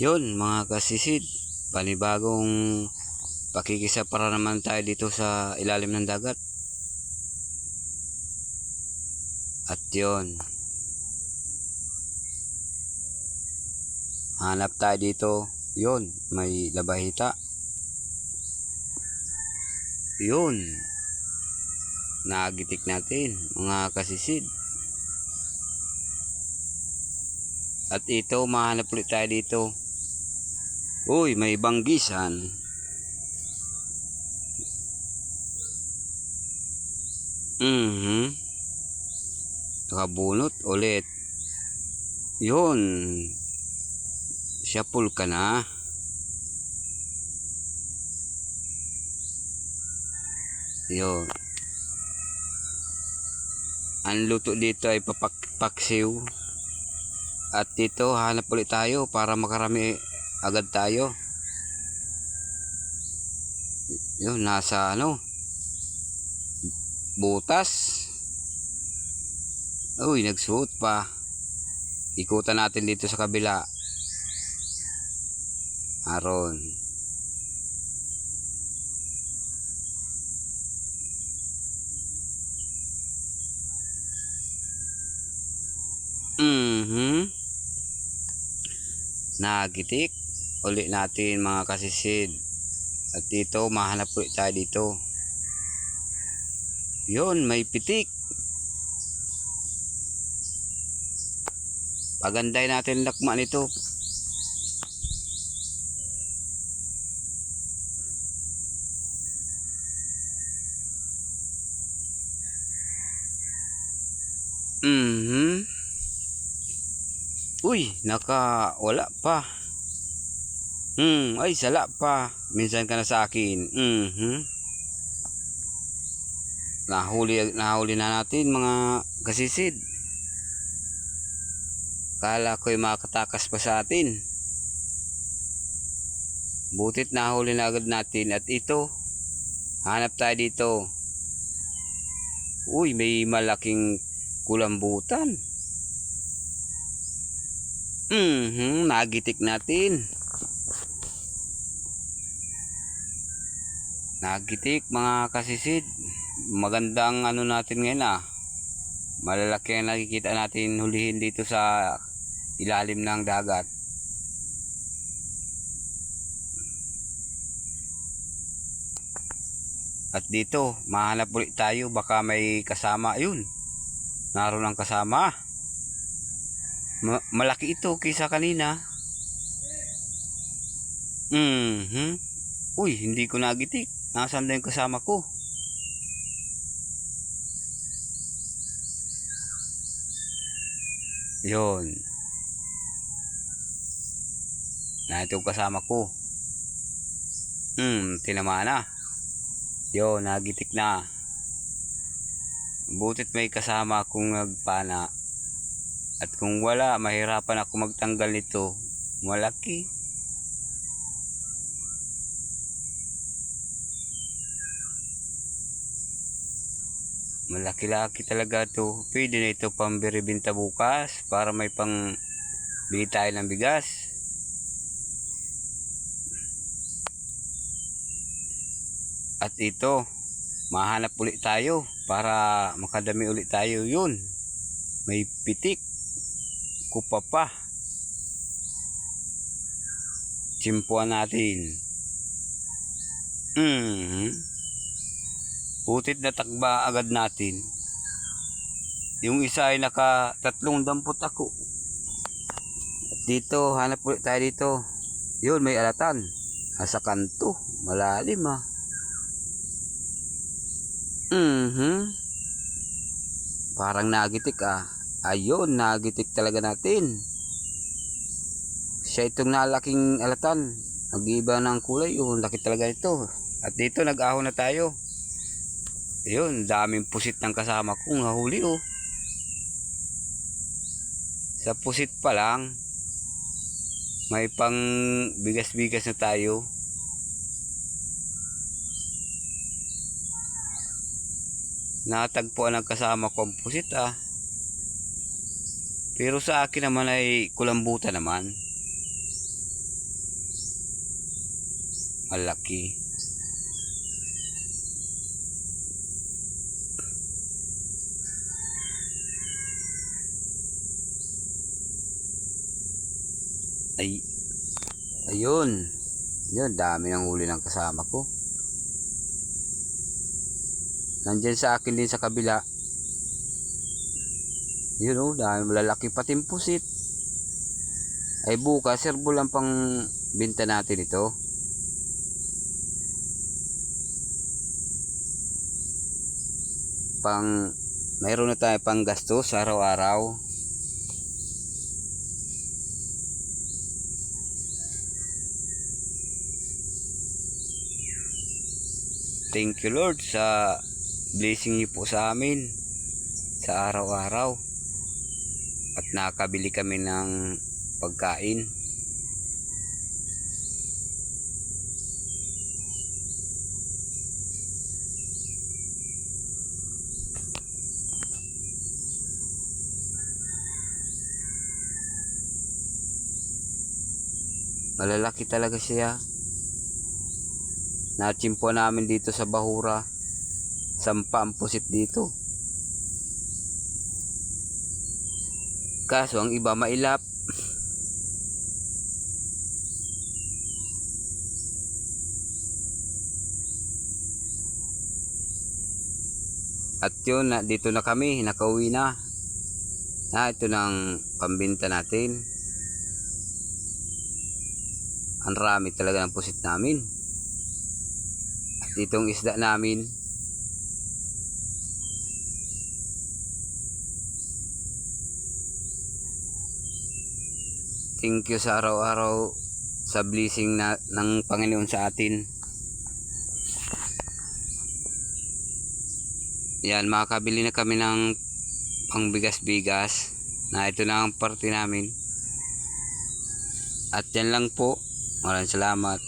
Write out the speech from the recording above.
Yun mga kasisid, panibagong pakikisa para naman tayo dito sa ilalim ng dagat. At yun, hanap tayo dito. Yun, may labahita. Yun, nagitik natin mga kasisid. At ito, mahanap ulit tayo dito. Uy, may banggisan. Nakabunot ulit. Yun, siyapul ka na. Yun. Ang luto dito ay paksiw. At dito hanap ulit tayo para makarami agad tayo. Yun, nasa butas. Uy, nagsuot pa. Ikutan natin dito sa kabila. Aron. Nagitik ulit natin mga kasisid. At dito mahanap ulit tayo dito. Yun, may pitik. Paganday natin lakma nito. Uy, wala pa. Ay, sala pa. Minsan ka na sa akin. Nahuli na natin mga kasisid. Kala ko'y makatakas pa sa atin. Butit nahuli na agad natin. At ito, hanap tayo dito. Uy, may malaking kulambutan. Nagitik natin. Nagitik mga kasisid. Magandang natin ngayon Malalaki ang nakikita natin hulihin dito sa ilalim ng dagat. At dito, mahanap ulit tayo. Baka may kasama. Ayun, naroon ang kasama. Malaki ito kaysa kanina. Uy, hindi ko nagitik. Nasaan na yung kasama ko? Yun. Na ito yung kasama ko. Tinamaan na. Yun, nagitik na. Butit may kasama akong nagpana. At kung wala, mahirapan ako magtanggal nito. Malaki. Malaki-laki talaga to. Pwede na ito pambiribinta bukas para may pang bili tayo ng bigas. At ito, mahanap ulit tayo para makadami ulit tayo. Yun, may pitik. Kupa pa. Tsimpuan natin. Putit na takba agad natin. Yung isa ay naka 3 dampot ako. At dito, hanap ulit tayo dito. Yun, may alatan. Nasa kanto. Malalim Parang nagitik Ayun, nagitik talaga natin. Siya itong nalaking alatan. Nag-iba ng kulay. Laki talaga ito. At dito, nag-ahon na tayo. Ayun, daming pusit ng kasama kong nahuli Sa pusit pa lang, may pang bigas-bigas na tayo. Natagpuan ng kasama ko ang pusit Pero sa akin naman ay kulambutan naman. Malaki. Ay, ayun. Yun, dami ng huli ng kasama ko. Nandyan sa akin din sa kabila. Yun oh, dami malalaki pating pusit. Ay bukas, serbo lang pang binta natin ito. Mayroon na tayo pang gastos araw-araw. Thank you Lord sa blessing niyo po sa amin sa araw-araw. At nakabili kami ng pagkain. Malalaki talaga siya. Natsimpo namin dito sa Bahura. Sampa ang pusit dito. Kaso ang iba mailap. At yun, dito na kami, nakauwi na. Ito ng pambinta natin. Ang rami talaga ng pusit namin. At itong isda namin. Thank you sa araw-araw sa blessing ng Panginoon sa atin. Yan, makakabili na kami ng pangbigas-bigas na ito na ang parte namin. At yan lang po. Maraming salamat.